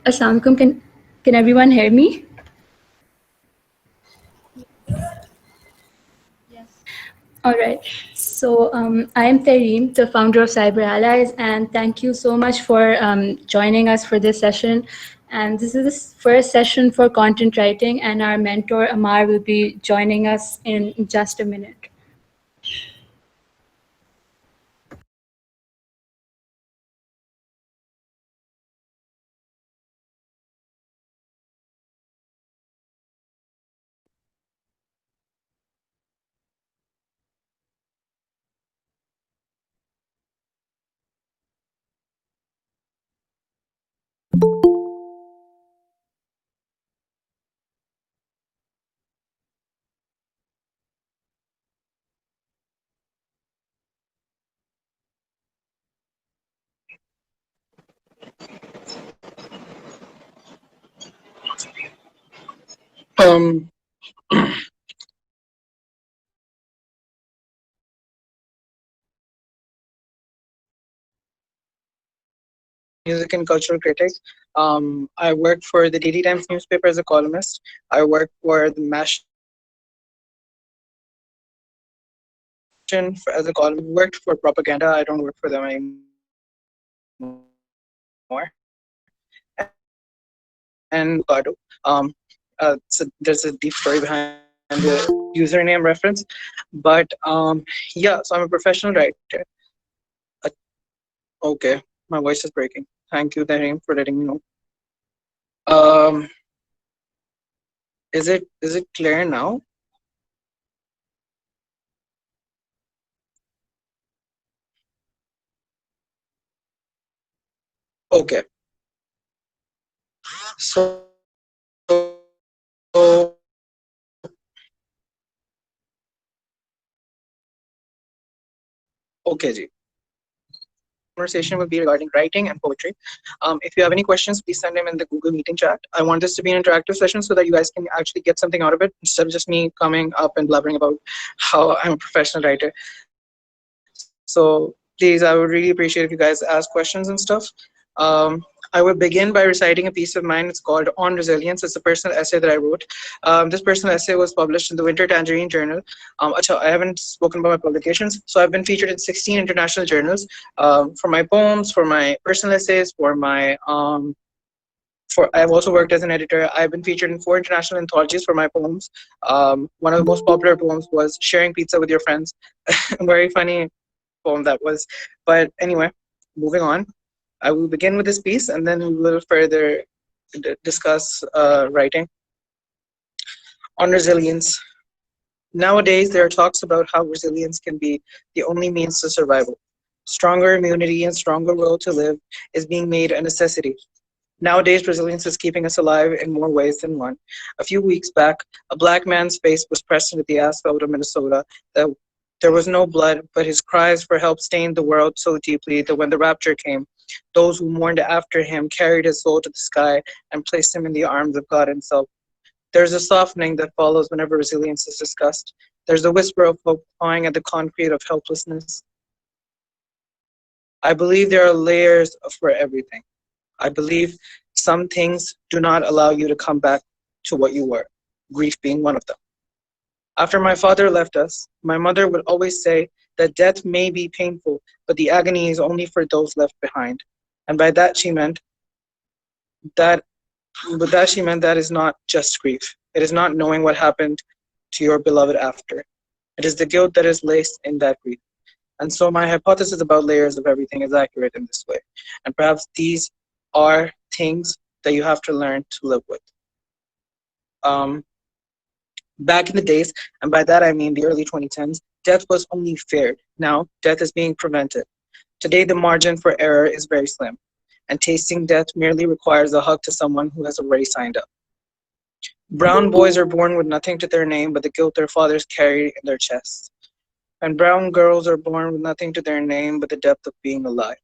Assalamualaikum. Can everyone hear me? All right. So I am Tareem, the founder of Cyber Allies, and thank you so much for joining us for this session. And this is the first session for content writing, and our mentor Ammaar will be joining us in just a minute. Um, Music and cultural critic. I worked for the Daily Times newspaper as a columnist. I worked for the as a columnist. Worked for propaganda. I don't work for them anymore. And Avocado. So there's a deep story behind the username reference, but yeah. So I'm a professional writer. Uh, okay, my voice is breaking. Thank you, Tareem, for letting me know. Um, is it clear now? Okay. So okay, Ji. Conversation will be regarding writing and poetry. If you have any questions, please send them in the Google Meeting chat. I want this to be an interactive session so that you guys can actually get something out of it instead of just me coming up and blabbering about how I'm a professional writer. So please, I would really appreciate if you guys ask questions and stuff. Um, I will begin by reciting a piece of mine. It's called On Resilience. It's a personal essay that I wrote. This personal essay was published in the Winter Tangerine Journal. Acha, I haven't spoken about my publications. So I've been featured in 16 international journals for my poems, for my personal essays, for I've also worked as an editor. I've been featured in 4 international anthologies for my poems. One of the most popular poems was Sharing Pizza with Your Friends. Very funny poem that was. But anyway, moving on. I will begin with this piece and then we will further discuss writing on resilience. Nowadays, there are talks about how resilience can be the only means to survival. Stronger immunity and stronger will to live is being made a necessity. Nowadays, resilience is keeping us alive in more ways than one. A few weeks back, a black man's face was pressed into the asphalt of Minnesota. That there was no blood, but his cries for help stained the world so deeply that when the rapture came, those who mourned after him carried his soul to the sky and placed him in the arms of God Himself. There's a softening that follows whenever resilience is discussed. There's a whisper of hope clawing at the concrete of helplessness. I believe there are layers for everything. I believe some things do not allow you to come back to what you were, grief being one of them. After my father left us, my mother would always say that death may be painful, but the agony is only for those left behind. And by that she meant that that is not just grief. It is not knowing what happened to your beloved after. It is the guilt that is laced in that grief. And so my hypothesis about layers of everything is accurate in this way. And perhaps these are things that you have to learn to live with. Um, Back in the days, and by that I mean the early 2010s, death was only feared. Now, death is being prevented. Today, the margin for error is very slim, and tasting death merely requires a hug to someone who has already signed up. Brown boys are born with nothing to their name but the guilt their fathers carry in their chests. And brown girls are born with nothing to their name but the depth of being alive.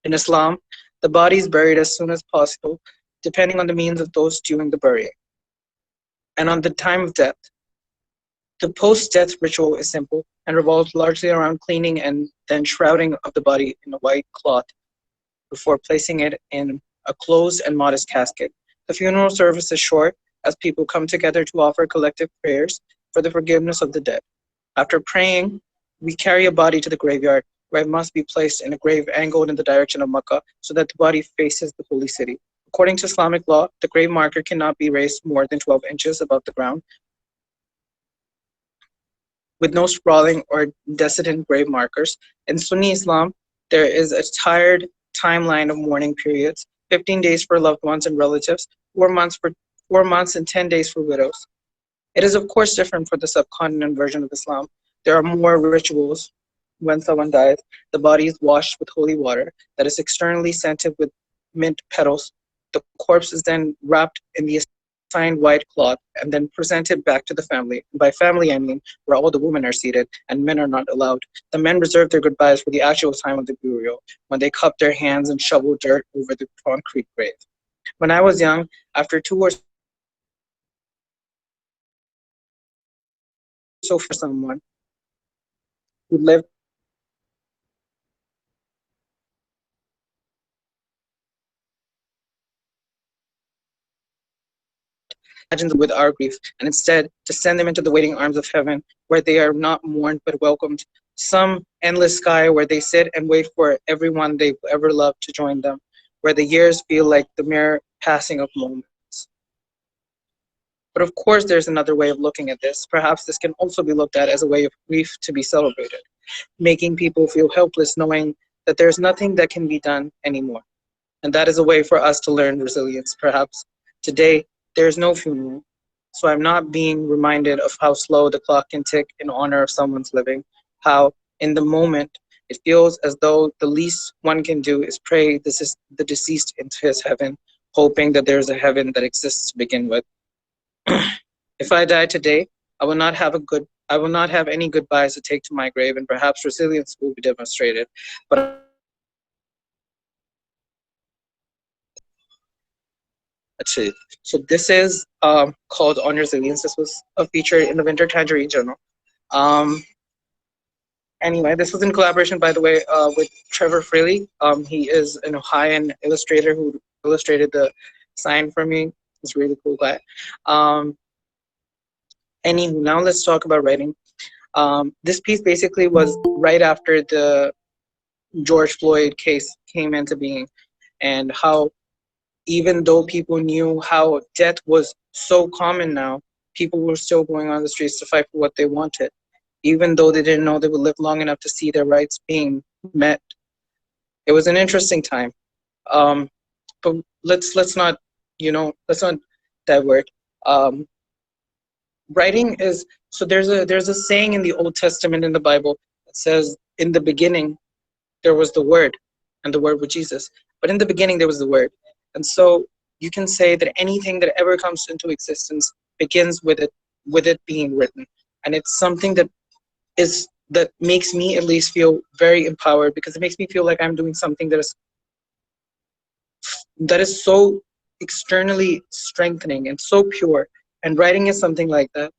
In Islam, the body is buried as soon as possible, depending on the means of those doing the burying. And on the time of death, the post-death ritual is simple and revolves largely around cleaning and then shrouding of the body in a white cloth before placing it in a closed and modest casket. The funeral service is short, as people come together to offer collective prayers for the forgiveness of the dead. After praying, we carry a body to the graveyard, where it must be placed in a grave angled in the direction of Makkah so that the body faces the holy city. According to Islamic law, the grave marker cannot be raised more than 12 inches above the ground, with no sprawling or dissident grave markers. In Sunni Islam, there is a tired timeline of mourning periods: 15 days for loved ones and relatives, 4 months and 10 days for widows. It is of course different for the subcontinent version of Islam. There are more rituals. When someone dies, the body is washed with holy water that is externally scented with mint petals. The corpse is then wrapped in the assigned white cloth and then presented back to the family. By family, I mean where all the women are seated and men are not allowed. The men reserve their goodbyes for the actual time of the burial, when they cup their hands and shovel dirt over the concrete grave. When I was young, after 2 or so funerals, I would imagine someone who lived to see their life end. Imagine the grief of the family as they sit and wait for their loved one to die. Imagine the grief of our grief, and instead to send them into the waiting arms of heaven, where they are not mourned but welcomed. Some endless sky where they sit and wait for everyone they've ever loved to join them, where the years feel like the mere passing of moments. But of course, there's another way of looking at this. Perhaps this can also be looked at as a way of grief to be celebrated, making people feel helpless knowing that there's nothing that can be done anymore. And that is a way for us to learn resilience. Perhaps today there is no funeral, so I'm not being reminded of how slow the clock can tick in honor of someone's living, how in the moment it feels as though the least one can do is pray this is the deceased into his heaven, hoping that there's a heaven that exists to begin with. If I die today, I will not have any goodbyes to take to my grave, and perhaps resilience will be demonstrated. But I will have achieved. So this is called On Resilience. This was a feature in the Winter Tangerine Journal. Um, anyway, this was in collaboration, by the way, with Trevor Freely. He is an Ohioan illustrator who illustrated the sign for me. He's a really cool guy. Um, Anywho, now let's talk about writing. This piece basically was right after the George Floyd case came into being, and how even though people knew how death was so common now, people were still going on the streets to fight for what they wanted, even though they didn't know they would live long enough to see their rights being met. It was an interesting time. Um, but let's not, let's not divert. Um, Writing is, so there's a saying in the Old Testament in the Bible that says, "In the beginning there was the Word, and the Word was Jesus." But in the beginning there was the Word, and so you can say that anything that ever comes into existence begins with it being written, and it's something that makes me at least feel very empowered, because it makes me feel like I'm doing something that is so externally strengthening and so pure. And writing is something like that.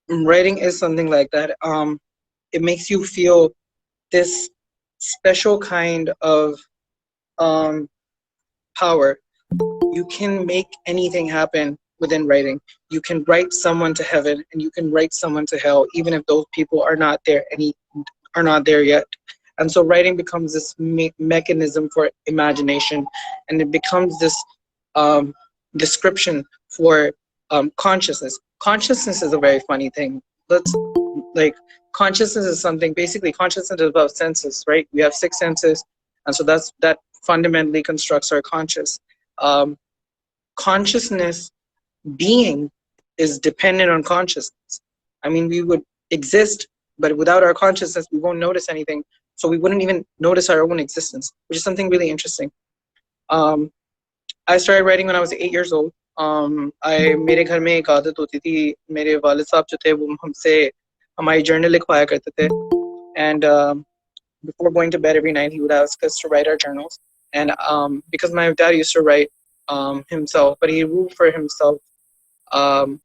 Writing is something like that. It makes you feel this special kind of um, power. You can make anything happen within writing. You can write someone to heaven, and you can write someone to hell, even if those people are not there yet. And so writing becomes this mechanism for imagination, and it becomes this um, description for consciousness. Consciousness is a very funny thing. Let's like Consciousness is something. Basically, consciousness is about senses, right? We have six senses, and so that fundamentally constructs our um, consciousness. Being is dependent on consciousness. I mean, we would exist, but without our consciousness, we won't notice anything. So we wouldn't even notice our own existence, which is something really interesting. Um, I started writing when I was 8 years old. I मेरे घर में एक आदत होती थी, मेरे वालिद साहब जो थे वो हमसे हमारी जर्नल लिखवाया करते थे. And before going to bed every night, he would ask us to write our journals. And because my dad used to write himself, but he ruled for himself. Um,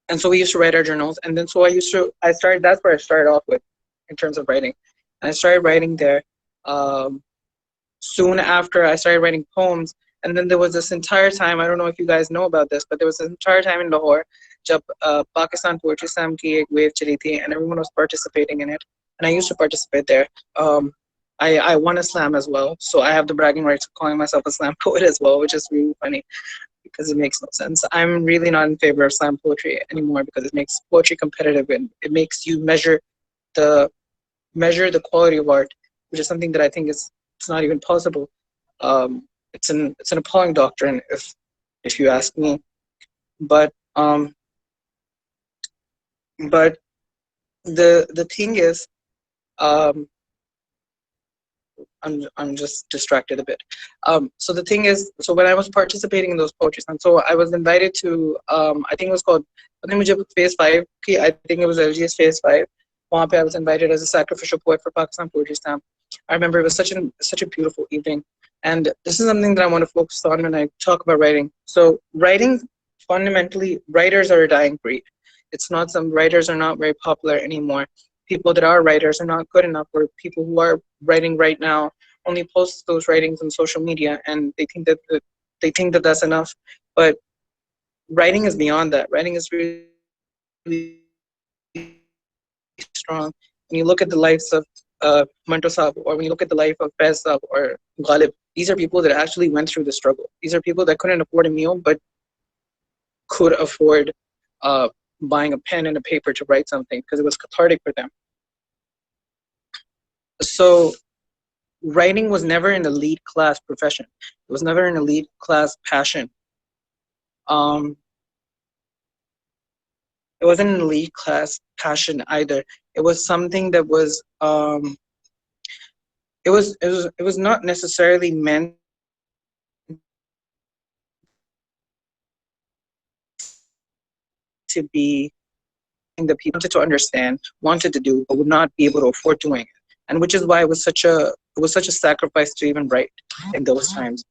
and so we used to write our journals. And then so I started, that's where I started off with in terms of writing. And I started writing there. Um, soon after I started writing poems. And then there was this entire time, I don't know if you guys know about this, but there was this entire time in Lahore, jab Pakistan Poetry Slam ki ek wave chali thi, and everyone was participating in it. And I used to participate there. Um, I won a slam as well, so I have the bragging rights of calling myself a slam poet as well, which is really funny because it makes no sense. I'm really not in favor of slam poetry anymore because it makes poetry competitive and it makes you the measure the quality of art, which is something that I think is it's not even possible. It's an appalling doctrine if you ask me. But but the thing is, um, I'm just distracted a bit. So the thing is, so when I was participating in those poetry slams, so I was invited to, I think it was called, I think मुझे phase 5 की, I think it was LGS phase 5. वहाँ पे I was invited as a sacrificial poet for Pakistan Poetry Slam. I remember it was such a beautiful evening, and this is something that I want to focus on when I talk about writing. So writing, fundamentally, writers are a dying breed. It's not some writers are not very popular anymore. People that are writers are not good enough, or people who are writing right now only post those writings on social media, and they think that that's enough. But writing is beyond that. Writing is really strong. When you look at the lives of Manto Saab, or when you look at the life of Faiz Saab or Ghalib, these are people that actually went through the struggle. These are people that couldn't afford a meal, but could afford buying a pen and a paper to write something because it was cathartic for them. So writing was never an elite class profession. It was never an elite class passion. Um, it wasn't an elite class passion either. It was something that was it was not necessarily meant to be something that people wanted to understand, wanted to do, but would not be able to afford doing it. And which is why it was such a sacrifice to even write in those times.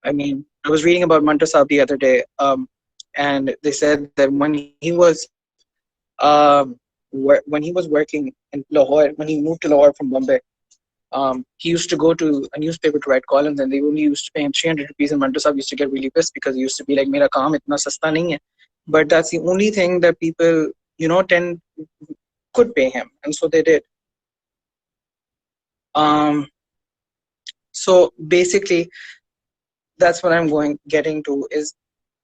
I mean, I was reading about Manto Saab the other day, and they said that when he was working in Lahore, when he moved to Lahore from Bombay, he used to go to a newspaper to write columns, and they only used to pay him 300 rupees. And Manto Saab used to get really pissed because he used to be like, "Mera kaam itna sasta nahi hai." But that's the only thing that people, tend could pay him, and so they did. Um, so basically, that's what I'm getting to is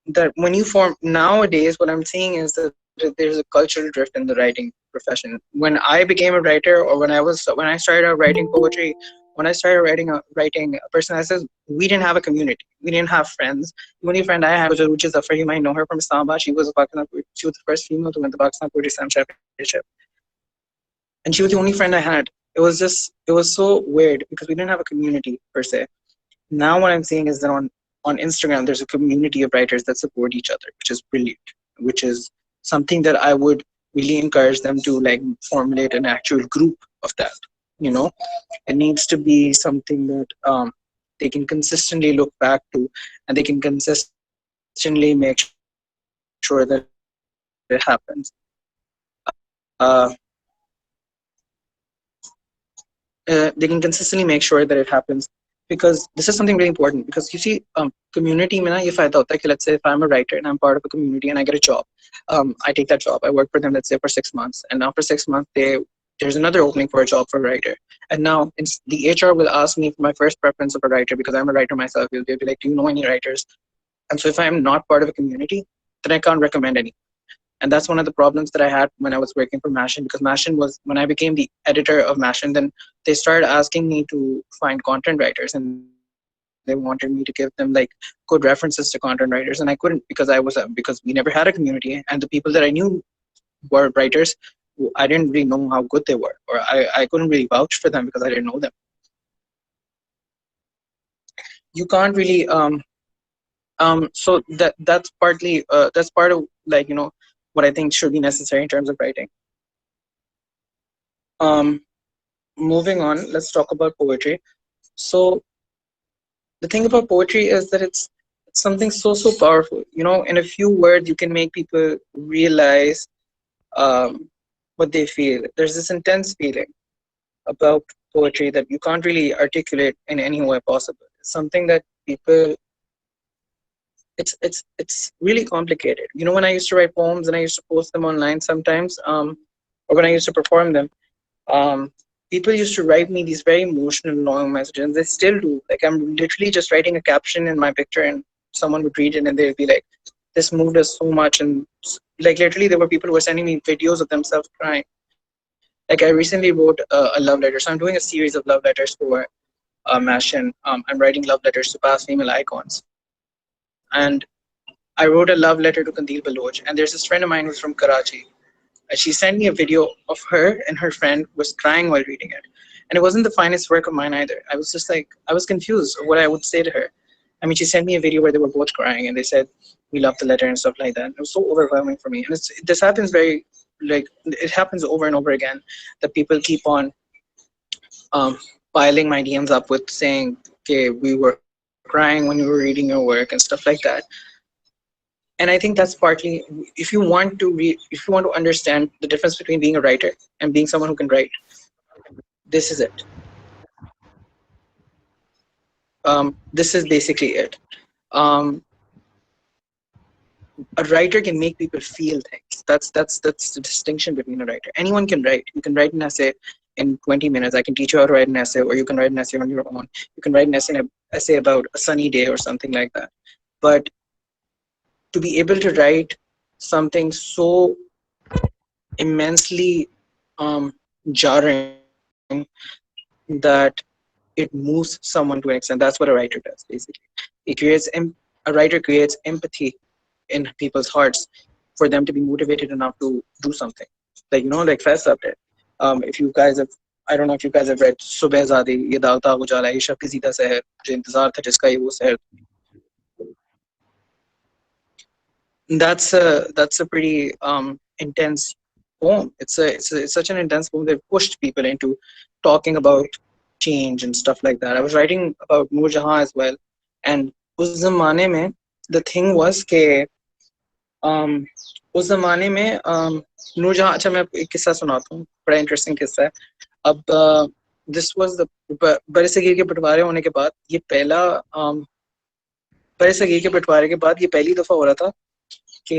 that when you form nowadays, what I'm seeing is that there's a cultural drift in the writing profession. When I became a writer, or when I started out writing poetry, when I started writing personalizes, we didn't have a community. We didn't have friends. The only friend I had, which is Zafar, you might know her from Islamabad. She was the first female to win the Pakistan Poetry Slam Championship, and she was the only friend I had. It was so weird because we didn't have a community per se. Now what I'm seeing is that on Instagram there's a community of writers that support each other, which is brilliant, which is something that I would really encourage them to like formulate an actual group of that. You know, it needs to be something that they can consistently look back to, and they can consistently make sure that it happens. Uh, they can consistently make sure that it happens, because this is something really important. Because you see, community mein na ye fayda hota hai ki, let's say if I'm a writer and I'm part of a community and I get a job, I take that job, I work for them, let's say for 6 months, and after 6 months there's another opening for a job for a writer, and now the HR will ask me for my first preference of a writer because I'm a writer myself. They'll be like, do you know any writers? And so if I'm not part of a community, then I can't recommend any. And that's one of the problems that I had when I was working for Mashin, because Mashin was, when I became the editor of Mashin, then they started asking me to find content writers, and they wanted me to give them like good references to content writers, and I couldn't because because we never had a community, and the people that I knew were writers I didn't really know how good they were, or I couldn't really vouch for them because I didn't know them. You can't really so that's part of, like, what I think should be necessary in terms of writing. um Moving on, let's talk about poetry. So the thing about poetry is that it's something so powerful. In a few words, you can make people realize um, what they feel. There's this intense feeling about poetry that you can't really articulate in any way possible. It's something that people, it's really complicated. You know, when I used to write poems and I used to post them online sometimes, or when I used to perform them, um, people used to write me these very emotional, long messages, and they still do. Like, I'm literally just writing a caption in my picture, and someone would read it, and they'd be like, "This moved us so much." And like, literally, there were people who were sending me videos of themselves crying. Like, I recently wrote a love letter, so I'm doing a series of love letters for Mashin. I'm writing love letters to past female icons, and I wrote a love letter to Kandil Baloch. And there's this friend of mine who's from Karachi. She sent me a video of her and her friend was crying while reading it. And it wasn't the finest work of mine either. I was just like, I was confused of what I would say to her. I mean, she sent me a video where they were both crying and they said, "We love the letter" and stuff like that. It was so overwhelming for me. And this happens very, like, it happens over and over again that people keep on um, piling my DMs up with saying, "Okay, we were crying when you were reading your work" and stuff like that. And I think that's partly, if you want to understand the difference between being a writer and being someone who can write, this is it. This is basically it. Um, a writer can make people feel things. That's the distinction between a writer. Anyone can write. You can write an essay in 20 minutes. I can teach you how to write an essay, or you can write an essay on your own. You can write an essay about a sunny day or something like that. But to be able to write something so immensely jarring that it moves someone to an extent. That's what a writer does, basically. A writer creates empathy in people's hearts for them to be motivated enough to do something. Like, like Faisal did. If you guys have, I don't know if you guys have read Subehzadi, Ye Dawta Ujala, Ye Shab Kisi Ka Seher, Jo Intezar Tha Jiska Ye Wo Seher. That's a pretty intense poem. It's such an intense poem that pushed people into talking about change and stuff like that. I was writing about Noor Jahan as well, and उस जमाने में the thing was के उस जमाने में नूर जहाँ, अच्छा मैं आपको एक किस्सा सुनाता हूँ, बड़ा इंटरेस्टिंग किस्सा है. अब दिस वाज द बड़े सगीर के बंटवारे होने के बाद ये पहला बड़े सगीर के बंटवारे के बाद ये पहली दफा हो रहा था कि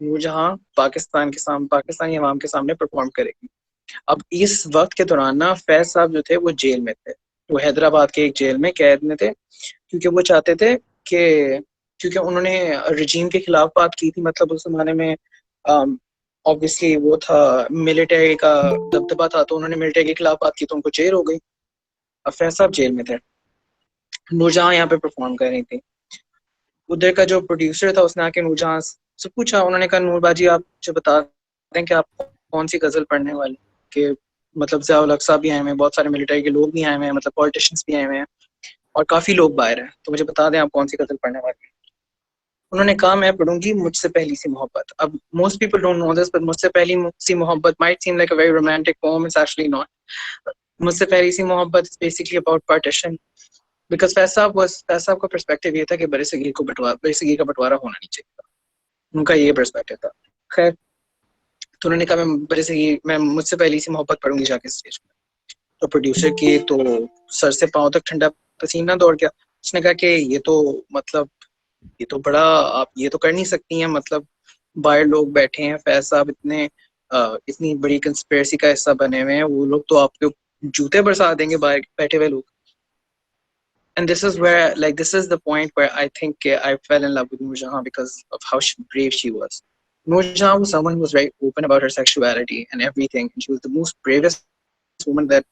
नूरजहां पाकिस्तानी अवाम के सामने परफॉर्म करेगी. अब इस वक्त के दौरान ना फैज साहब जो थे वो जेल में थे. वो हैदराबाद के एक जेल में कैद में थे, क्योंकि वो चाहते थे कि, क्योंकि उन्होंने रजीम के खिलाफ बात की थी. मतलब उस जमाने में ऑब्वियसली वो था, मिलिट्री का दबदबा था, तो उन्होंने मिलिट्री के खिलाफ बात की तो उनको जेल हो गई. अब फैज साहब जेल में थे, नूरजहां यहाँ पे परफॉर्म कर रही थी. उधर का जो प्रोड्यूसर था उसने आके नूरजहां से पूछा. उन्होंने कहा, नूर बाजी आप जो बता दें कि आप कौन सी गजल पढ़ने वाले, कि मतलब ज़िया उल हक साहब भी आए हुए हैं, बहुत सारे मिलिट्री के लोग भी आए हुए हैं, मतलब पॉलिटिशियंस भी आए हुए हैं और काफ़ी लोग बाहर हैं, तो मुझे बता दें आप कौन सी गजल पढ़ने वाले हैं. उन्होंने कहा, मैं पढ़ूंगी मुझसे पहली सी मोहब्बत. अब most people don't know this, but मुझसे पहली सी मोहब्बत might seem like a very romantic poem. It's actually not. मुझसे पहली सी मोहब्बत is basically about partition. Because Faiz साहब का पर्सपेक्टिव ये था कि बड़े सगीर का बंटवारा होना नहीं चाहिए था. उनका ये पर्सपेक्टिव था. खैर, तो उन्होंने कहा, मैं मुझसे पहली सी मोहब्बत पढ़ूंगी जाके स्टेज पे. तो प्रोड्यूसर के तो सर से पांव तक ठंडा पसीना दौड़ गया. उसने कहा कि ये तो मतलब ये तो बड़ा, आप ये तो कर नहीं सकती हैं. मतलब बाहर लोग बैठे हैं, फैज साहब इतनी बड़ी कंस्पिरेसी का हिस्सा बने हुए हैं, वो लोग तो आपके जूते बरसा देंगे बाहर बैठे हुए लोग. And this is where, like, this is the point where I think I fell in love with Noor Jahan because of how brave she was. Noor Jahan was someone who was very open about her sexuality and everything, and she was the most bravest woman that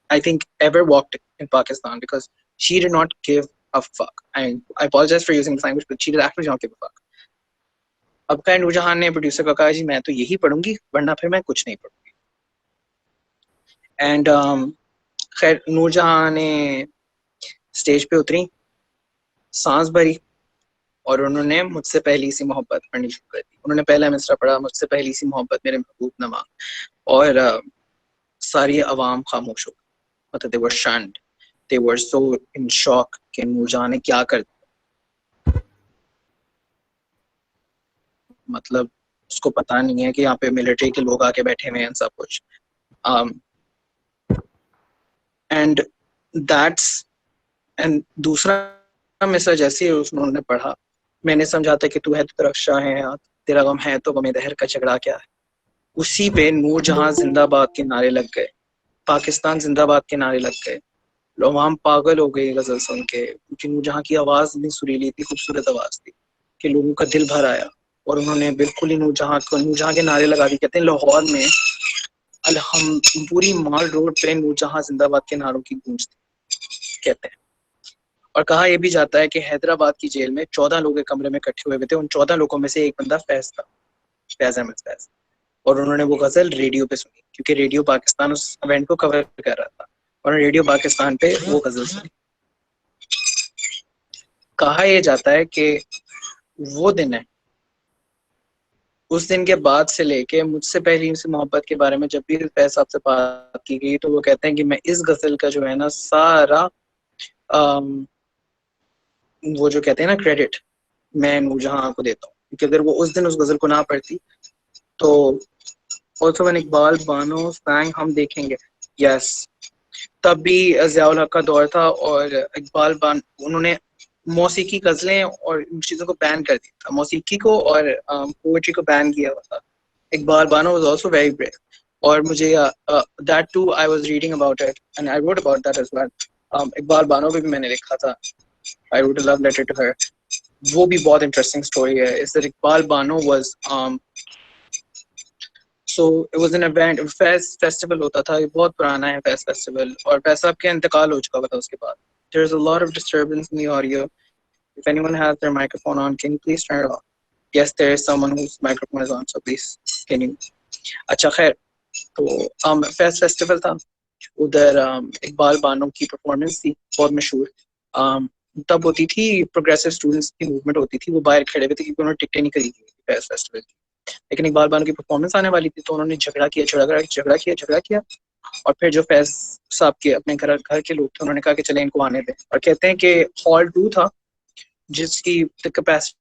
I think ever walked in Pakistan, because she did not give a fuck. I apologize for using this language, but she did actually not give a fuck. अब क्या नूर जहां ने producer को कहा, जी मैं तो यही पढ़ूंगी वरना फिर मैं कुछ नहीं पढ़ूंगी. एंड खैर नूर जहां ने स्टेज पे उतरी, सांस भरी, और उन्होंने मुझसे पहली सी मोहब्बत पढ़नी शुरू कर दी. उन्होंने पहला मिसरा पढ़ा, मुझसे पहली सी मोहब्बत मेरे महबूब नमा, और सारी अवाम खामोश हो गई. मतलब they were shunned, they were so in shock कि नूरजहां ने क्या कर दिया. मतलब उसको पता नहीं है कि यहाँ पे मिलिट्री के लोग आके बैठे हुए हैं सब कुछ. اینڈ دیٹس اینڈ دوسرا مسا جیسے انہوں نے پڑھا میں نے سمجھا تھا کہ تو ہے تو طرف شاہ ہے تیرا غم ہے تو غم دہر کا جھگڑا کیا ہے. اسی پہ نور جہاں زندہ باد کے نعرے لگ گئے, پاکستان زندہ باد کے نعرے لگ گئے. عوام پاگل ہو گئی غزل سن کے, کیونکہ نور جہاں کی آواز اتنی سریلی تھی, خوبصورت آواز تھی کہ لوگوں کا دل بھر آیا. اور انہوں نے بالکل ہی نور جہاں کے نعرے لگا دی. کہتے ہیں لاہور میں الحم پوری مال روڈ پہ نور جہاں زندہ باد کے نعروں کی گونج تھی کہتے ہیں. اور کہا یہ بھی جاتا ہے کہ حیدرآباد کی جیل میں 14 لوگ ایک کمرے میں اکٹھے ہوئے تھے. ان 14 لوگوں میں سے ایک بندہ فیض تھا, فیض احمد فیض. اور انہوں نے وہ غزل ریڈیو پہ سنی, کیونکہ ریڈیو پاکستان اس ایونٹ کو کور کر رہا تھا, اور ریڈیو پاکستان پہ وہ غزل سنی. کہا یہ جاتا ہے کہ وہ دن ہے, اس دن کے بعد سے لے کے مجھ سے پہلی سے محبت کے بارے میں جب بھی فیض صاحب سے بات کی گئی تو وہ کہتے ہیں کہ میں اس غزل کا جو ہے نا سارا وہ جو کہتے ہیں نا کریڈٹ میں نور جہاں کو دیتا ہوں, کیونکہ اگر وہ اس دن اس غزل کو نہ پڑھتی تو آلسو when اقبال بانو سینگ ہم دیکھیں گے. یس, تب بھی ضیاء الحق کا دور تھا, اور اقبال انہوں نے موسیقی غزلیں اور ان چیزوں کو بین کر دیا تھا, موسیقی کو اور پوئٹری کو بین کیا ہوا تھا. Iqbal Bano was also very brave. اور مجھے that too I was reading about it and I wrote about that as well. Iqbal Bano پہ بھی میں نے لکھا تھا, I wrote a love letter to her. وہ بھی بہت انٹرسٹنگ اسٹوری ہے. اس that Iqbal Bano was so it was an event, فیس فیسٹیول ہوتا تھا, یہ بہت پرانا ہے فیس فیسٹیول, اور فیض صاحب کا انتقال ہو چکا ہوا تھا اس کے بعد. There is a lot of disturbance in the audio. If anyone has their microphone on, can you please turn it off? Yes, there is someone whose microphone is on, so please can you. اچھا خیر, تو face festival تھا ادھر, اقبال بانو کی performance تھی بہت مشہور. تب ہوتی تھی پروگریسو اسٹوڈنٹس کی موومنٹ ہوتی تھی, وہ باہر کھڑے ہوئے تھے کیونکہ انہوں نے ٹکٹیں نہیں خریدی فیس فیسٹیول کی. لیکن اقبال بانو کی پرفارمنس آنے والی تھی تو انہوں نے جھگڑا کیا. اور پھر جو فیض صاحب کے اپنے گھر کے لوگ تھے انہوں نے کہا کہ چلیں ان کو آنے دیں. اور کہتے ہیں کہ ہال 2 تھا جس کی کیپیسٹی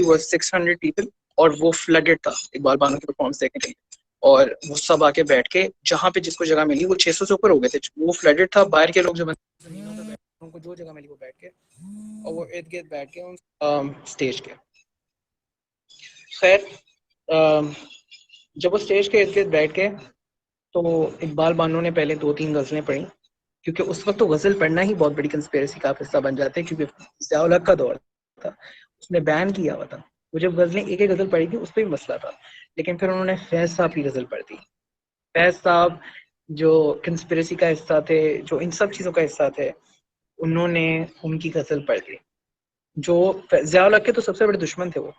واز 600 پیپل, اور وہ فلڈڈ تھا اقبال بانو کی پرفارمنس دیکھنے کے لیے. اور وہ سب آ کے بیٹھ کے جہاں پہ جس کو جگہ ملی, وہ 600 سے اوپر ہو گئے تھے, وہ فلڈڈ تھا. باہر کے لوگ جو زمینوں پہ بیٹھ, ان کو جو جگہ ملی وہ بیٹھ کے, اور وہ ارد گرد بیٹھ کے اسٹیج کے. خیر, جب وہ اسٹیج کے ارد گرد بیٹھ کے تو اقبال بانو نے پہلے 2-3 غزلیں پڑھی, کیونکہ اس وقت تو غزل پڑھنا ہی بہت بڑی کنسپیرسی کا حصہ بن جاتے ہیں, کیونکہ ضیاء الحق کا دور تھا, اس نے بین کیا ہوا تھا. وہ جب غزلیں ایک ایک غزل پڑھی تھی اس پہ بھی مسئلہ تھا, لیکن پھر انہوں نے فیض صاحب کی غزل پڑھ دی. فیض صاحب جو کنسپیرسی کا حصہ تھے, جو ان سب چیزوں کا حصہ تھے, انہوں نے ان کی غزل پڑھ دی. جو ضیاء الحق کے تو سب سے بڑے دشمن تھے وہ,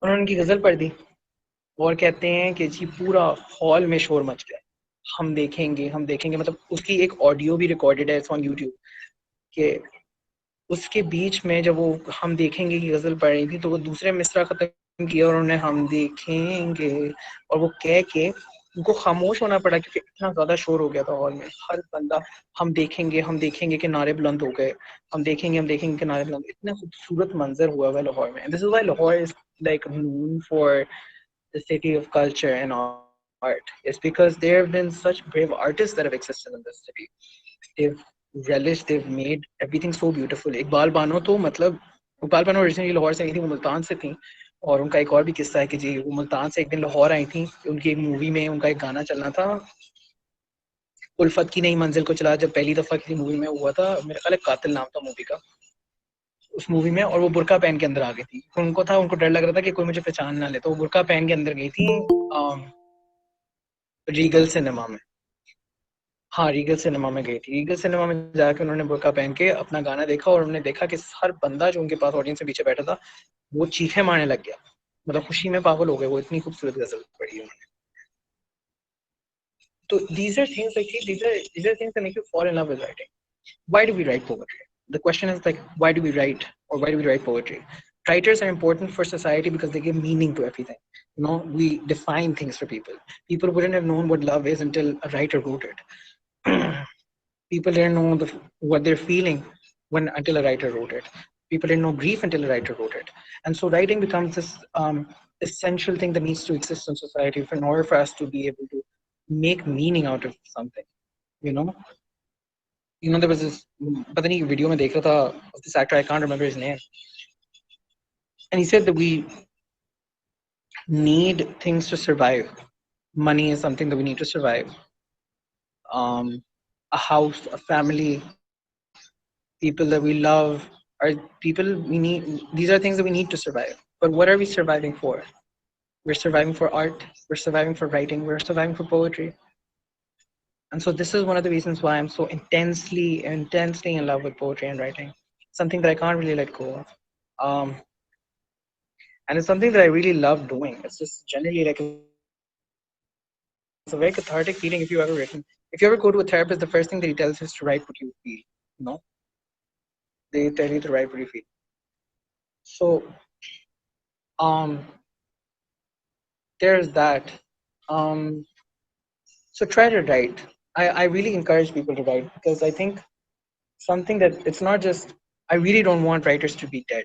انہوں نے ان کی غزل پڑھ دی. اور کہتے ہیں کہ جی پورا ہال میں شور مچ گیا, ہم دیکھیں گے. مطلب اس کی ایک آڈیو بھی ریکارڈڈ ہے آن یوٹیوب, کہ اس کے بیچ میں جب وہ ہم دیکھیں گے کی غزل پڑھ رہی تھی تو وہ دوسرے مصرع ختم کیا, اور انہوں نے ہم دیکھیں گے اور وہ کہہ کے ان کو خاموش ہونا پڑا, کیونکہ اتنا زیادہ شور ہو گیا تھا ہال میں. ہر بندہ ہم دیکھیں گے کہ نعرے بلند ہو گئے, ہم دیکھیں گے کہ نعرے بلند. اتنا خوبصورت منظر ہوا ہے لاہور میں. This is why Lahore is like known for the city of culture and art. It's because there have been such brave artists that have existed in this city. They've relished, they've made everything so beautiful. Iqbal Bano تو مطلب, Iqbal Bano originally Lahore سے نہیں تھی, وہ ملتان سے تھیں. اور ان کا ایک اور بھی قصہ ہے کہ جی وہ ملتان سے ایک دن لاہور آئی تھیں. ان کی ایک مووی میں ان کا ایک گانا چلنا تھا, الفت کی نئی منزل کو چلا, جب پہلی دفعہ کسی مووی میں ہوا تھا, میرا خیال ہے قاتل نام تھا مووی کا, اس مووی میں. اور وہ برقع پہن کے اندر آ گئی تھی. ان کو ڈر لگ رہا تھا کہ کوئی مجھے پہچان نہ لے, تو وہ برقع پہن کے اندر گئی تھی ریگل سنیما میں. ہاں, ریگل سنیما میں گئی تھی. ریگل سنیما میں جا کے انہوں نے برقع پہن کے اپنا گانا دیکھا, اور انہوں نے دیکھا کہ ہر بندہ جو ان کے پاس آڈینس سے پیچھے بیٹھا تھا وہ چیخیں مارنے لگ گیا, مطلب خوشی میں پاگل ہو گئے. وہ اتنی خوبصورت غزل پڑھی انہوں نے. تو these are things like these are things that make you fall in love with writing. Why do we write poetry? The question is like, why do we write, or why do we write poetry? Writers are important for society because they give meaning to everything. We define things for people. People wouldn't have known what love is until a writer wrote it. People didn't know what they're feeling until a writer wrote it. People didn't know grief until a writer wrote it. And so writing becomes this essential thing that needs to exist in society in order for us to be able to make meaning out of something. You know, there was this पता नहीं video में देख रहा था of this actor, I can't remember his name, and he said that we need things to survive. Money is something that we need to survive. A house, a family, people that we love, are people we need. These are things that we need to survive. But what are we surviving for? We're surviving for art. We're surviving for writing. We're surviving for poetry. And so this is one of the reasons why I'm so intensely in love with poetry and writing. Something that I can't really let go of. Um, and it's something that I really love doing. It's just generally like it's a very cathartic feeling if you've ever written. If you ever go to a therapist, the first thing that he tells you is to write what you feel. You know, they tell you to write what you feel. So um, there's that. Um, so try to write. I really encourage people to write because I think something that it's not just. I really don't want writers to be dead.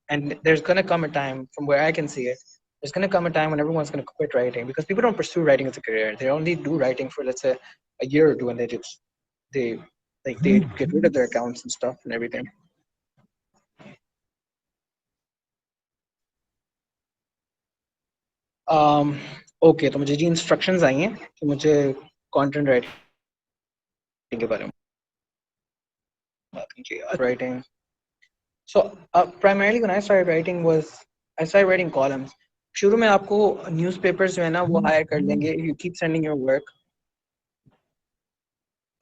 And there's going to come a time, from where I can see it, there's going to come a time when everyone's going to quit writing because people don't pursue writing as a career. They only do writing for, let's say, a year or two, and they they get rid of their accounts and stuff and everything. Okay, तो मुझे जी instructions आई हैं कि मुझे content writing के बारे में बात करनी चाहिए. Writing. So primarily when I started writing was I started writing columns. शुरू में आपको न्यूज़पेपर्स जो है ना वो हायर कर लेंगे if you keep sending your work.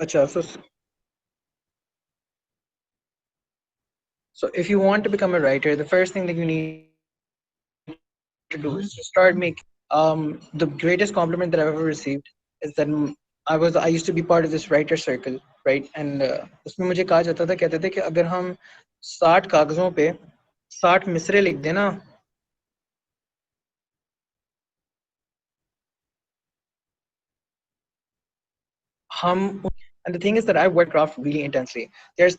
अच्छा, so if you want to become a writer, the first thing that you need to do is to start making columns. The greatest compliment that I've ever received is that I used to be part of this writer circle, right? And उसमें मुझे कहा जाता था, कहते थे कि अगर हम 60 कागजों पे 60 मिसरे लिख देना हम. And the thing is that I work craft really intensely. There's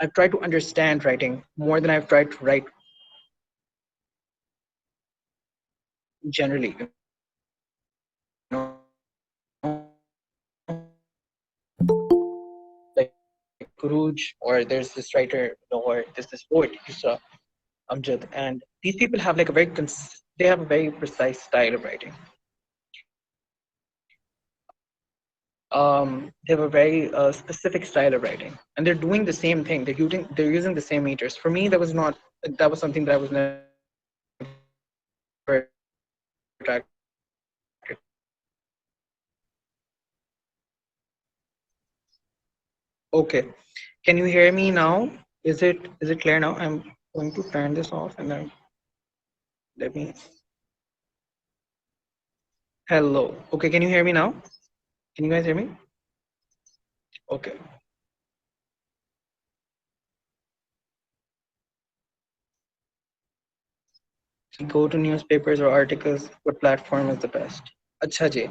I've tried to understand writing more than I've tried to write generally. Like Kuruj, or there's this writer, or there's this poet, Yusra Amjad, and these people have like they have a very precise style of writing. They have a very specific style of writing, and they're doing the same thing. They're using the same meters. For me, that was something that I was never attracted to. Okay, can you hear me now? Is it clear now? I'm going to turn this off and then let me. Hello. Okay, can you hear me now? Can you guys hear me? Okay. Go to newspapers or articles. What platform is the best? Acha ji.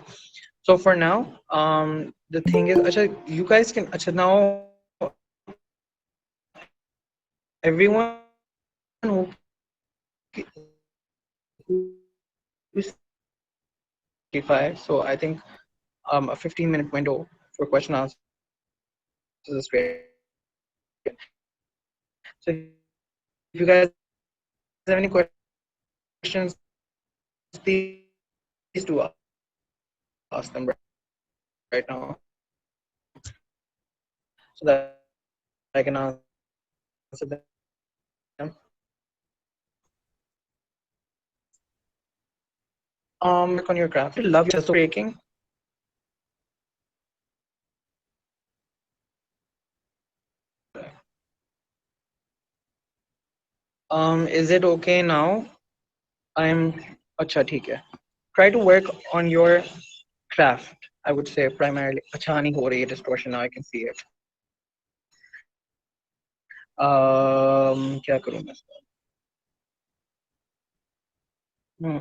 So for now, the thing is, acha, you guys can. Acha, now everyone who is 35. So I think a 15-minute window for question answers is great. So if you guys have any questions, please do ask them right now. So that I can answer them Work on your craft. Love your breaking. Is it okay now? I'm अच्छा ठीक है. Try to work on your craft. I would say primarily. अच्छा नहीं हो रही है distortion now. I can see it. क्या करूँ मैं इसका? Hmm.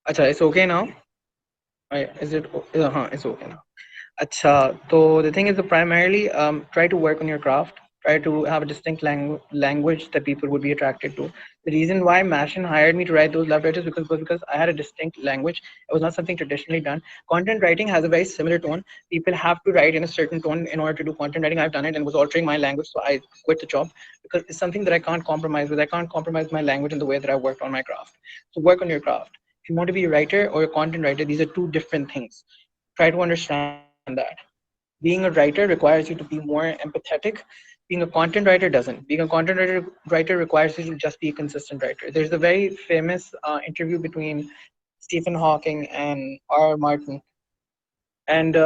अच्छा, it's okay now. Is it? हाँ, it's okay now. Acha, so the thing is, primarily try to work on your craft. try to have a distinct language that people would be attracted to. The reason why Mashin hired me to write those love letters was because I had a distinct language. It was not something traditionally done. Content writing has a very similar tone. People have to write in a certain tone in order to do content writing. I've done it and was altering my language, so I quit the job because it's something that I can't compromise with. I can't compromise my language in the way that I worked on my craft. So work on your craft. If you want to be a writer or a content writer, these are two different things. Try to understand that. Being a writer requires you to be more empathetic. Being a content writer doesn't. Being a content writer requires you to just be a consistent writer. There's a very famous interview between Stephen Hawking and R. Martin. And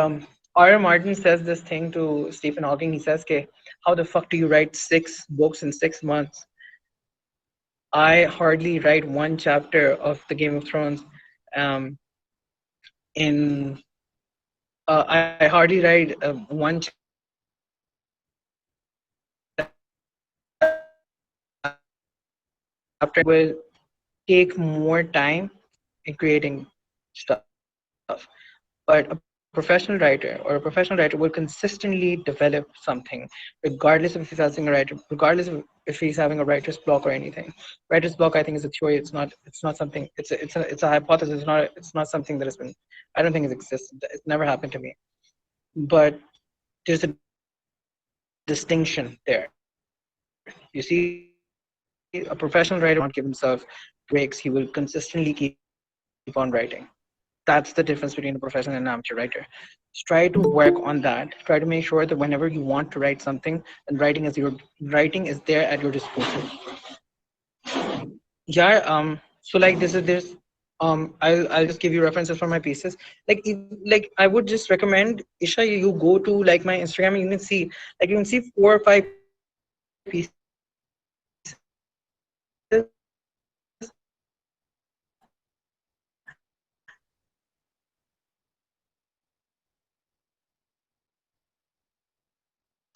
R. Martin says this thing to Stephen Hawking. He says, "Okay, how the fuck do you write 6 books in 6 months? I hardly write one chapter of the Game of Thrones in I hardly write one chapter in 6 months. It will take more time in creating stuff. But a professional writer or a professional writer will consistently develop something, regardless of if he's having a writer, regardless of if he's having a writer's block or anything. Writer's block, I think, is a theory. It's not something. It's a hypothesis. It's not something that has been. I don't think it exists. It's never happened to me. But there's a distinction there. You see, a professional writer will not give himself breaks. He will consistently keep on writing. That's the difference between a professional and an amateur writer. Just try to work on that. Try to make sure that whenever you want to write something, then writing is writing is there at your disposal. Yeah. So like this is this. I'll just give you references for my pieces. Like I would just recommend Isha. You go to like my Instagram and you can see 4 or 5 pieces that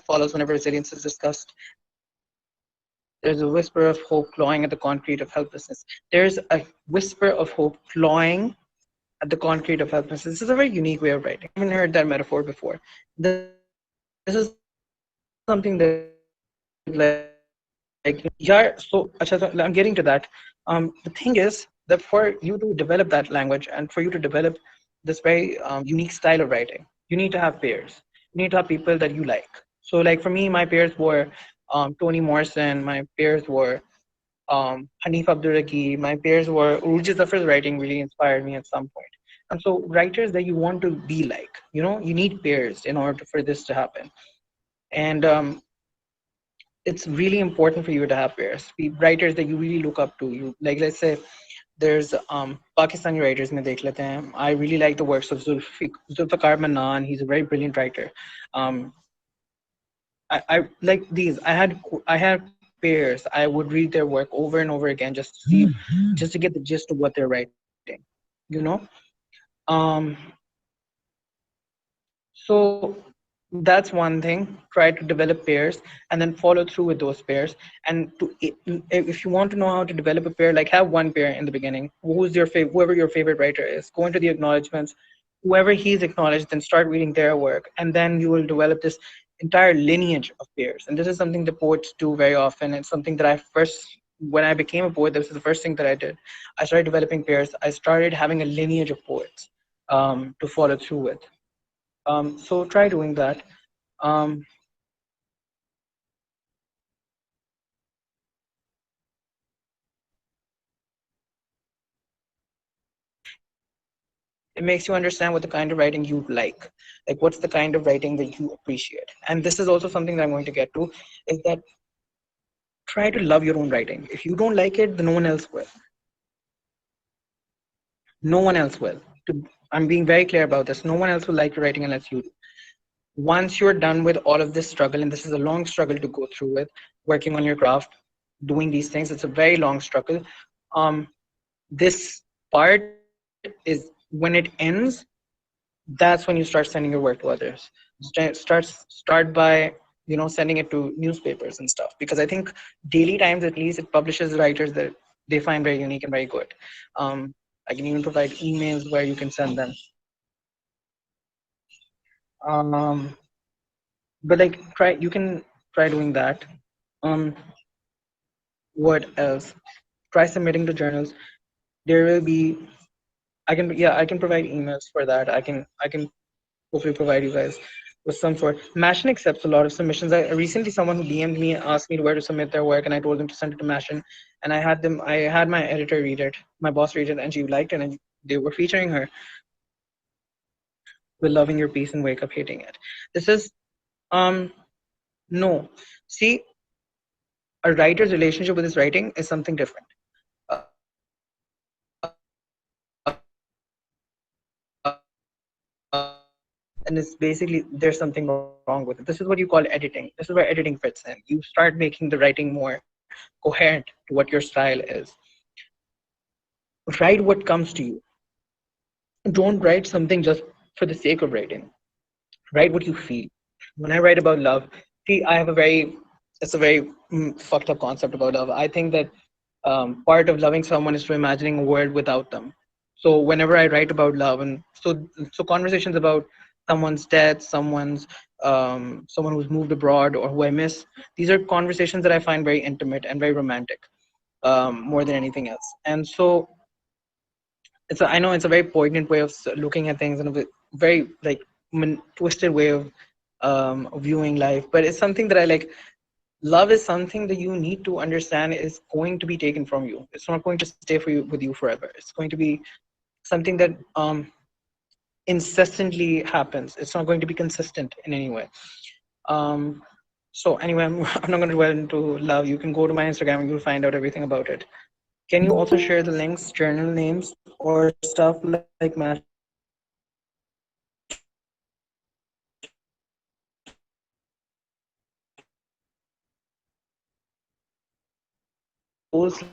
follows whenever resilience is discussed. There's a whisper of hope clawing at the concrete of helplessness. There's a whisper of hope clawing at the concrete of helplessness. This is a very unique way of writing. I haven't heard that metaphor before. This is something that yeah. So, I'm getting to that. The thing is that for you to develop that language and for you to develop this very unique style of writing, you need to have peers. You need to have people that you like. So, like for me, my peers were Toni Morrison. My peers were Hanif Abdurraqi. My peers were Urji Zafar's writing really inspired me at some point. And so, writers that you want to be like, you need peers in order for this to happen. And it's really important for you to have peers, writers that you really look up to. You like, let's say, there's Pakistani writers mein dekh lete hain. I really like the works of Zulfikar Mannan. He's a very brilliant writer. Um, I like these. I had peers. I would read their work over and over again just to get the gist of what they're writing. You know. Um, So that's one thing. Try to develop pairs and then follow through with those pairs. And if you want to know how to develop a pair, like have one pair in the beginning. Whoever your favorite writer is, go into the acknowledgements. Whoever he's acknowledged, then start reading their work, and then you will develop this entire lineage of pairs. And this is something the poets do very often. It's something that when I became a poet, this is the first thing that I did. I started developing pairs. I started having a lineage of poets to follow through with. So try doing that. Um, it makes you understand what the kind of writing you like what's the kind of writing that you appreciate. And this is also something that I'm going to get to, is that try to love your own writing. If you don't like it, then no one else will. No one else will. I'm being very clear about this. No one else will like your writing unless you do. Once you're done with all of this struggle, and this is a long struggle to go through with, working on your craft, doing these things, it's a very long struggle. This part is when it ends, that's when you start sending your work to others. Start by sending it to newspapers and stuff, because I think Daily Times, at least, it publishes writers that they find very unique and very good. I can even provide emails where you can send them. um, but like try you can Try doing that. Um, what else? Try submitting the journals. There will be. I can provide emails for that. I can hopefully provide you guys with some sort. Mashin accepts a lot of submissions. I recently someone who DM'd me asked me where to submit their work, and I told them to send it to Mashin, and I had my editor read it, my boss read it, and she liked it, and they were featuring her with loving your piece and wake up hating it. This is um no. See, a writer's relationship with his writing is something different. And it's basically there's something wrong with it. This is what you call editing. This is where editing fits in. You start making the writing more coherent to what your style is. Write what comes to you. Don't write something just for the sake of writing. Write what you feel. When I write about love, see, I have a very, it's a very fucked up concept about love. I think that part of loving someone is to imagining a world without them. So whenever I write about love, and so conversations about someone's death, someone who's moved abroad or who I miss, these are conversations that I find very intimate and very romantic, more than anything else. And so I know it's a very poignant way of looking at things and a very like twisted way of viewing life, but it's something that I like. Love is something that you need to understand is going to be taken from you. It's not going to stay for you with you forever. It's going to be something that incessantly happens. It's not going to be consistent in any way. Um, so anyway, I'm not going to dwell into love. You can go to my Instagram and you'll find out everything about it. Can you also share the links, journal names, or stuff like Mashin or Ammaar or anyone else who you know those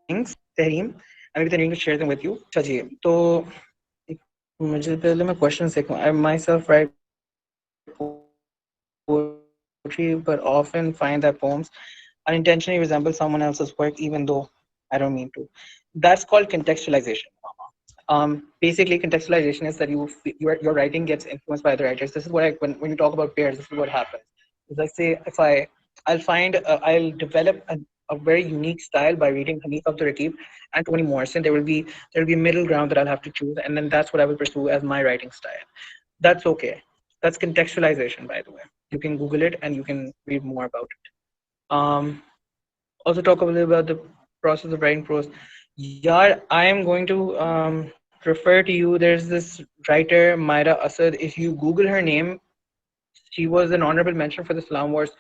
links, Tehreem, and maybe Tehreem will share them with you. अच्छा जी, तो मुझे पहले मैं question देखूं. I myself write poetry, but often find that poems unintentionally resemble someone else's work, even though I don't mean to. That's called contextualization. Basically, contextualization is that your writing gets influenced by other writers. This is what when you talk about pairs, this is what happens. Is like say if I'll develop a very unique style by reading Hanif Abdul Rakib and Toni Morrison. There will be a middle ground that I'll have to choose, and then that's what I will pursue as my writing style. That's okay. That's contextualization, by the way. You can Google it and you can read more about it. Also talk a little about the process of writing prose. Yeah, I am going to refer to you. There's this writer, Myra Asad. If you Google her name, she was an honorable mention for the Salam Wars.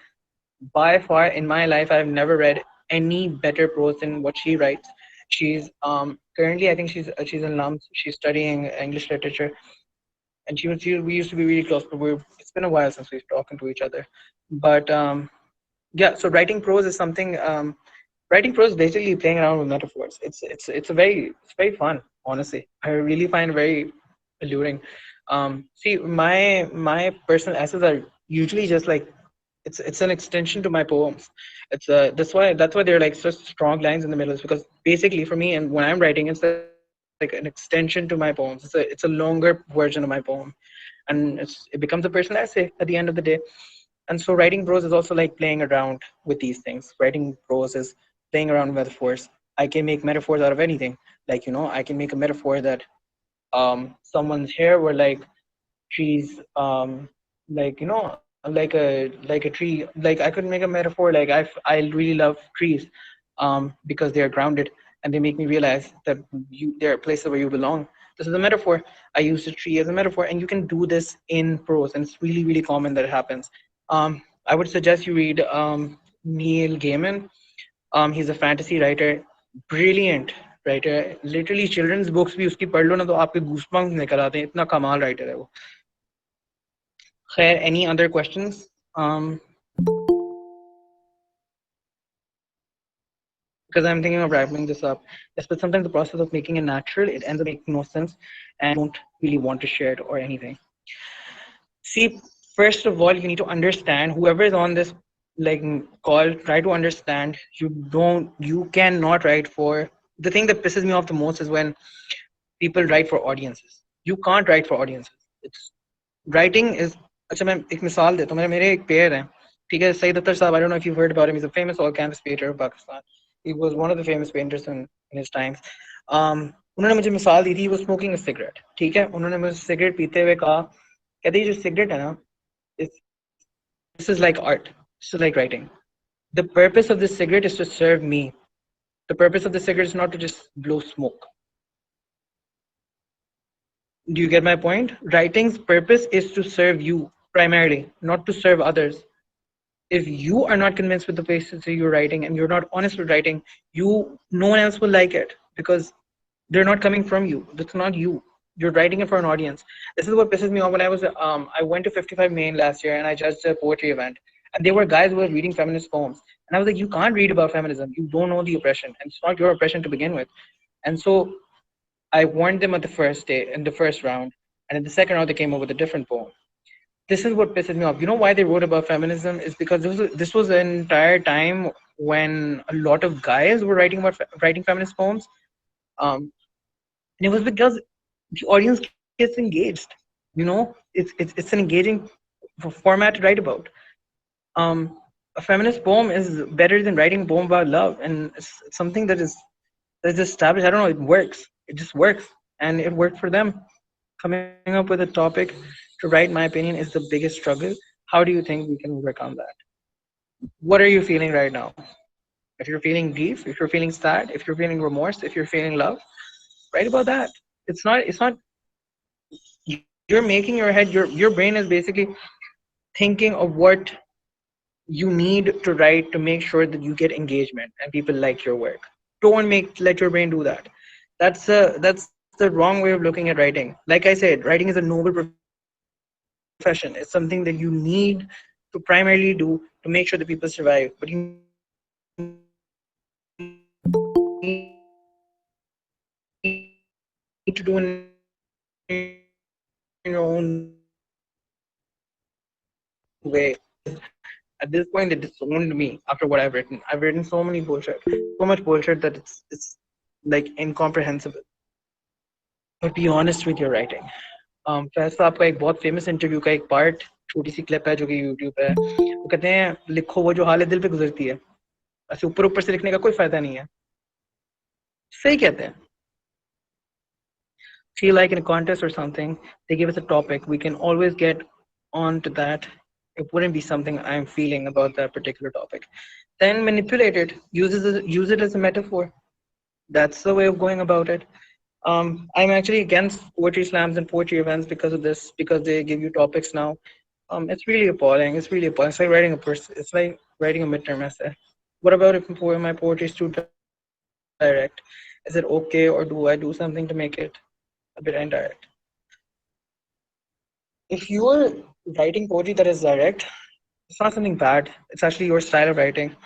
By far, in my life, I've never read any better prose than what she writes. She's currently, I think she's in LUMS. She's studying English literature, and we used to be really close, but it's been a while since we've talked to each other. But yeah, so writing prose is basically playing around with metaphors. It's very fun, honestly. I really find it very alluring. See, my personal essays are usually just like it's an extension to my poems. It's that's why they're like such strong lines in the middle. Is because basically for me and when I'm writing, it's like an extension to my poems. It's a longer version of my poem, and it becomes a personal essay at the end of the day. And so writing prose is also like playing around with these things. Writing prose is playing around with metaphors. I can make metaphors out of anything. Like, I can make a metaphor that someone's hair were like trees, like, like a tree. Like I could make a metaphor like I really love trees because they are grounded and they make me realize that there are places where you belong. This is a metaphor. I use the tree as a metaphor, and you can do this in prose, and it's really, really common that it happens. I would suggest you read Neil Gaiman. He's a fantasy writer, brilliant writer. Literally children's books भी उसकी पढ़ लो ना तो आपके goosebumps निकल आते हैं. इतना कमाल writer है वो. खैर, any other questions? Because I'm thinking of wrapping this up. Yes, but sometimes the process of making it natural, it ends up making no sense, and you don't really want to share it or anything. See, first of all, you need to understand whoever is on this like call. Try to understand. You cannot write for. The thing that pisses me off the most is when people write for audiences. You can't write for audiences. It's writing is. अच्छा मैं एक मिसाल देता हूँ. मेरे एक pair हैं, ठीक है, सईद अख्तर साहब. I don't know if you've heard about him. He's a famous all canvas painter of Pakistan. He was one of the famous painters in his times. उन्होंने मुझे मिसाल दी थी. वो स्मोकिंग अ सिगरेट, ठीक है. उन्होंने मुझे सिगरेट पीते हुए कहा, कहते ये जो सिगरेट है ना, this is like art. This is like writing. The purpose of this cigarette is to serve me. The purpose of the cigarette is not to just blow smoke. Do you get my point? Writing's purpose is to serve you primarily, not to serve others. If you are not convinced with the basis that you're writing and you're not honest with writing, no one else will like it because they're not coming from you. That's not you. You're writing it for an audience. This is what pisses me off. When I went to 55 Main last year and I judged a poetry event, and there were guys who were reading feminist poems, and I was like, you can't read about feminism. You don't know the oppression, and it's not your oppression to begin with. And so I warned them at the first day, in the first round, and in the second round they came up with a different poem. This is what pisses me off. You know why they wrote about feminism is because this was an entire time when a lot of guys were writing feminist poems, and it was because the audience gets engaged. You know, it's an engaging format to write about. A feminist poem is better than writing a poem about love, and it's something that's established. I don't know. It works. It just works, and it worked for them. Coming up with a topic to write my opinion is the biggest struggle. How do you think we can overcome that? What are you feeling right now? If you're feeling grief, if you're feeling sad, if you're feeling remorse, if you're feeling love, write about that. It's not you're making your brain is basically thinking of what you need to write to make sure that you get engagement and people like your work. Don't make let your brain do that. That's the wrong way of looking at writing. Like I said, writing is a noble profession. It's something that you need to primarily do to make sure that people survive. But you need to do it in your own way. You need to do it in your own way. At this point, it disowned me after what I've written. I've written so many bullshit, so much bullshit that it's like incomprehensible. But be honest with your writing. Faiz साहब का एक बहुत famous interview का एक part, छोटी सी clip है जो कि यूट्यूब पे है. वो कहते हैं लिखो वो जो हाल दिल पे गुजरती है. ऐसे ऊपर ऊपर से लिखने का कोई फायदा नहीं है. सही कहते हैं. Feel like in a contest or something, they give us a topic, we can always get on to that. It wouldn't be something I'm feeling about that particular topic. Then manipulate it, use it as a metaphor. That's the way of going about it. I'm actually against poetry slams and poetry events because of this, because they give you topics now. It's really appalling. It's really appalling. It's like writing a midterm essay. What about if my poetry is too direct? Is it okay, or do I do something to make it a bit indirect? If you're writing poetry that is direct, it's not something bad. It's actually your style of writing.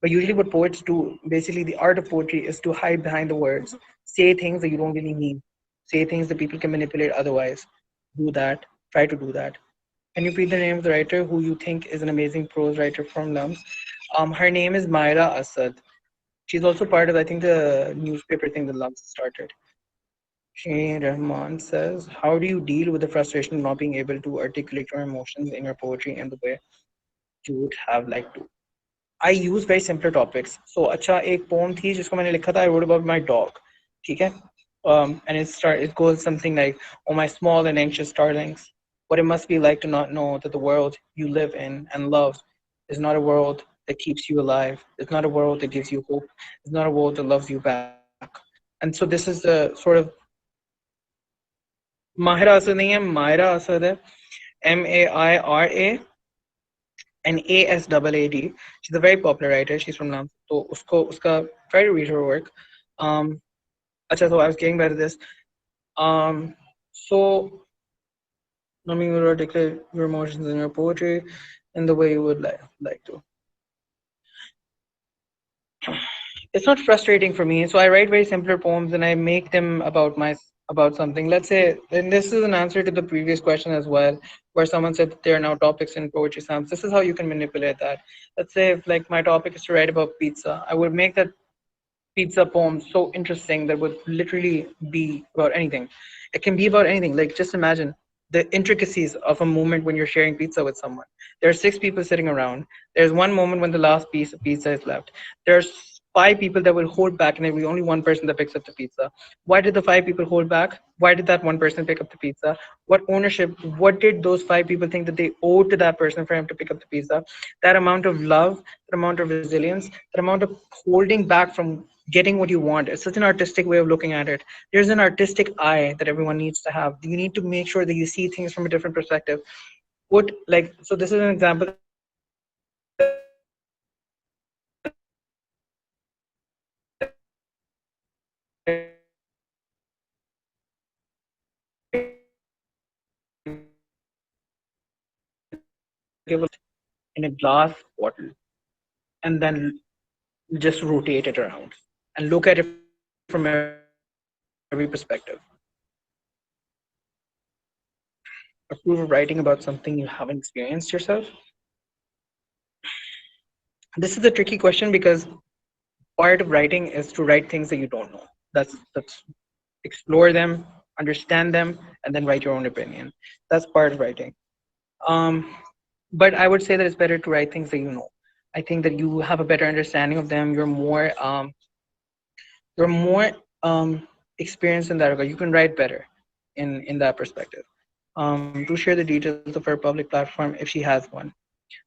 But usually, what poets do, basically, the art of poetry is to hide behind the words, say things that you don't really mean, say things that people can manipulate otherwise. Do that. Try to do that. Can you read the name of the writer who you think is an amazing prose writer from Lums? Her name is Myra Asad. She's also part of, I think, the newspaper thing that Lums started. Shane Rahman says, how do you deal with the frustration of not being able to articulate your emotions in your poetry in the way you would have liked to? I use very simpler topics. So, अच्छा एक poem थी जिसको मैंने लिखा था. I wrote about my dog. ठीक है? And it goes something like, oh my small and anxious darlings, what it must be like to not know that the world you live in and love is not a world that keeps you alive. It's not a world that gives you hope. It's not a world that loves you back. And so this is the sort of Mahira Asad नहीं है, Myra Asad है. Maira and Asad. She's a very popular writer. She's from Nam. So try to read her work. अच्छा, so I was getting back to this. So let me articulate your emotions in your poetry in the way you would like to. It's not frustrating for me. So I write very simpler poems and I make them about something. Let's say, and this is an answer to the previous question as well, where someone said that there are now topics in poetry slams. This is how you can manipulate that. Let's say if like my topic is to write about pizza, I would make that pizza poem so interesting that would literally be about anything. It can be about anything. Like just imagine the intricacies of a moment when you're sharing pizza with someone. There are six people sitting around. There's one moment when the last piece of pizza is left. There's five people that will hold back, and there will be only one person that picks up the pizza. Why did the five people hold back? Why did that one person pick up the pizza? What ownership? What did those five people think that they owed to that person for him to pick up the pizza? That amount of love, that amount of resilience, that amount of holding back from getting what you want. It's such an artistic way of looking at it. There's an artistic eye that everyone needs to have. You need to make sure that you see things from a different perspective. What like so this is an example that I give all the time. Like in a glass bottle and then just rotate it around and look at it from every perspective. Approve of writing about something you haven't experienced yourself. This is a tricky question because part of writing is to write things that you don't know. That's explore them, understand them, and then write your own opinion. That's part of writing. Um, but I would say that it's better to write things that you know. I think that you have a better understanding of them. You're more experienced in that regard. You can write better in that perspective. Do share the details of her public platform if she has one.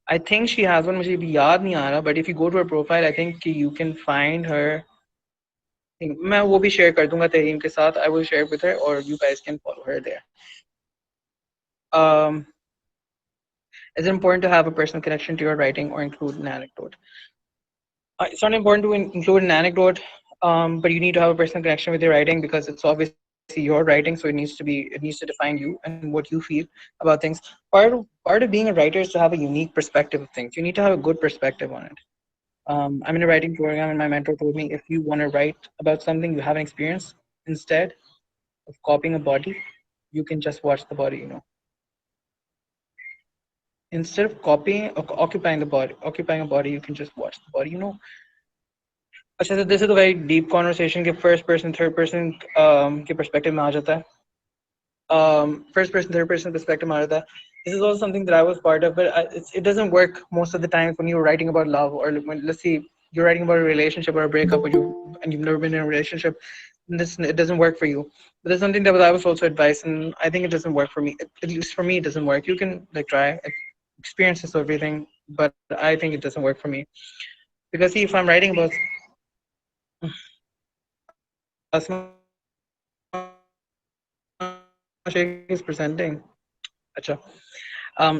I think she has one. मुझे अभी याद नहीं आ रहा. But if you go to her profile, I think you can find her. मैं वो भी share कर दूंगा तहरीम के साथ. I will share with her, or you guys can follow her there. Um, is it important to have a personal connection to your writing or include an anecdote? It's not important to include an anecdote, but you need to have a personal connection with your writing because it's obviously your writing, so it needs to define you and what you feel about things. Part of being a writer is to have a unique perspective of things. You need to have a good perspective on it. I'm in a writing program, and my mentor told me if you want to write about something you haven't experienced, instead of copying a body, you can just watch the body. Instead of copying or occupying a body, you can just watch the body. अच्छा so this is a very deep conversation कि first person third person के perspective में आ जाता है. First person third person perspective में आ जाता है. This is also something that I was part of, but it doesn't work most of the time when you're writing about love or when, let's see, you're writing about a relationship or a breakup and you've never been in a relationship. It doesn't work for you. But there's something that I was also advised, and I think it doesn't work for me. At least for me, it doesn't work. You can like try experiences of everything, but I think it doesn't work for me because see, if I'm writing about Asma Sheikh is presenting. Acha.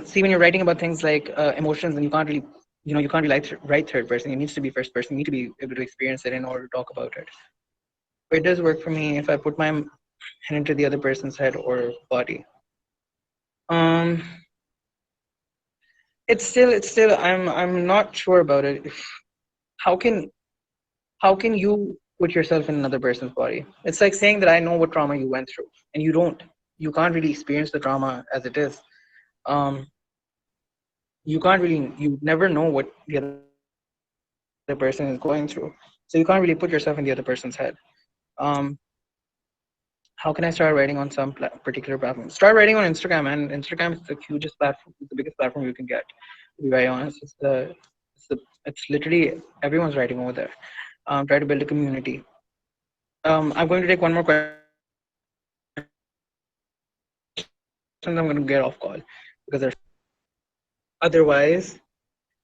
See, when you're writing about things like emotions, and you can't really, you can't be like write third person. It needs to be first person. You need to be able to experience it in order to talk about it. So it does work for me if I put my head into the other person's head or body. Um, it's still. I'm not sure about it. How can how can you put yourself in another person's body? It's like saying that I know what trauma you went through, and you don't. You can't really experience the trauma as it is. Um, you never know what the other person is going through, so you can't really put yourself in the other person's head. Um, how can I start writing on some particular platform? Start writing on Instagram, and Instagram is the hugest platform, it's the biggest platform you can get. To be very honest, it's literally everyone's writing over there. Try to build a community. I'm going to take one more question. I'm going to get off call because there's so many questions. Otherwise,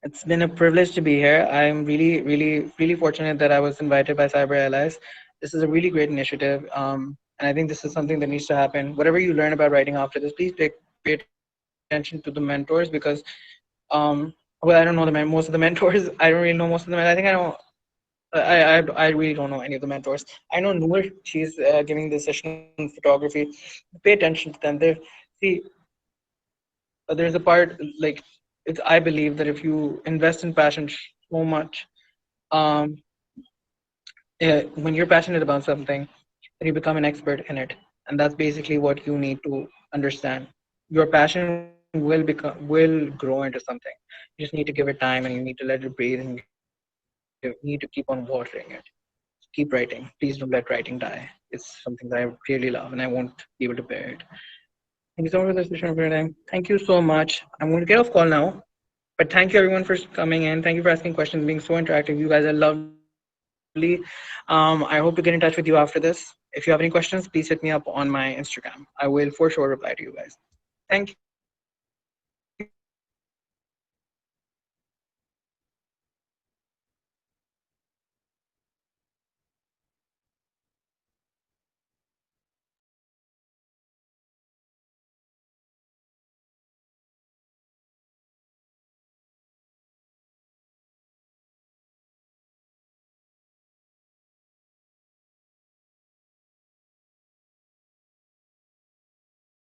it's been a privilege to be here. I'm really, really, really fortunate that I was invited by Cyber Allies. This is a really great initiative, and I think this is something that needs to happen. Whatever you learn about writing after this, please pay attention to the mentors because, well, I don't know most of the mentors. I don't really know most of them. I think I know. I really don't know any of the mentors. I know Noor. She's giving this session on photography. Pay attention to them. See, there's a part like I believe that if you invest in passion so much, um, when you're passionate about something, then you become an expert in it, and that's basically what you need to understand. Your passion will grow into something. You just need to give it time, and you need to let it breathe, and you need to keep on watering it. Keep on watering it. keep writing. Please don't let writing die. It's something that I really love and I won't be able to bear it. Thank you so much for this session of your time. Thank you so much. I'm going to get off call now. But thank you everyone for coming in. Thank you for asking questions, being so interactive. You guys are lovely. I hope to get in touch with you after this. If you have any questions, please hit me up on my Instagram. I will for sure reply to you guys. Thank you.